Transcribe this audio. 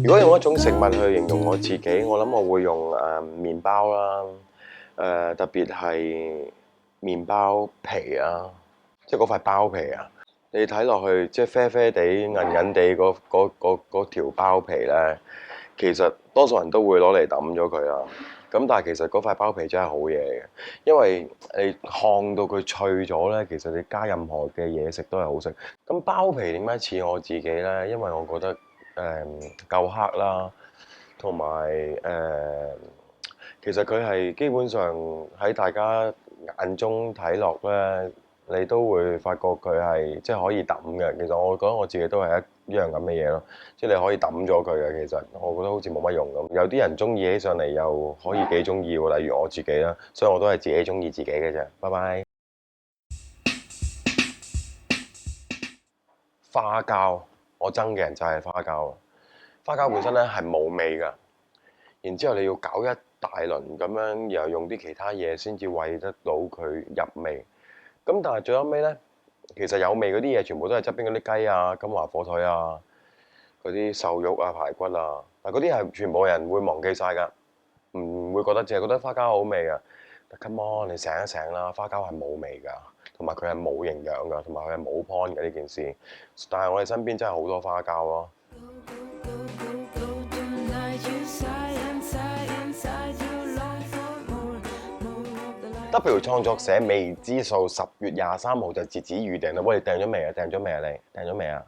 如果用一種食物去形容我自己，我諗我會用麵包啦，特別係麵包皮啊，即係嗰塊包皮啊，你睇落去即係啡啡地、韌韌地嗰條包皮咧，其實多數人都會攞嚟抌咗佢啦。咁但係其實嗰塊包皮真係好嘢嘅，因為你烘到佢脆咗咧，其實你加任何嘅嘢食都係好食。咁包皮點解似我自己咧？因為我覺得夠黑啦，同埋其實佢係基本上喺大家眼中睇落咧，你都會發覺佢係即係可以抌嘅。其實我覺得我自己都係一樣咁嘅嘢咯，即係你可以抌咗佢嘅。其實我覺得好似冇乜用咁。有啲人中意起上嚟又可以幾中意喎，例如我自己啦，所以我都係自己中意自己嘅啫。拜拜。花膠，我憎嘅人就係花膠。花膠本身咧係冇味㗎，然之後你要搞一大輪咁樣，又用啲其他嘢先至餵得到佢入味。咁但係最後尾咧，其實有味嗰啲嘢全部都係側邊嗰啲雞啊、金華火腿啊、嗰啲瘦肉啊、排骨啊，嗱嗰啲係全部人會忘記晒㗎，唔會覺得淨係覺得花膠好味㗎。但 come on，你醒一醒啦，花膠係冇味㗎，同埋佢係冇營養㗎，同埋佢係冇 point 嘅呢件事。但係我哋身邊真係好多花膠咯。W 創作社未知數10月23號就截止預訂啦！喂，你訂咗未啊？訂咗未啊？你訂咗未啊？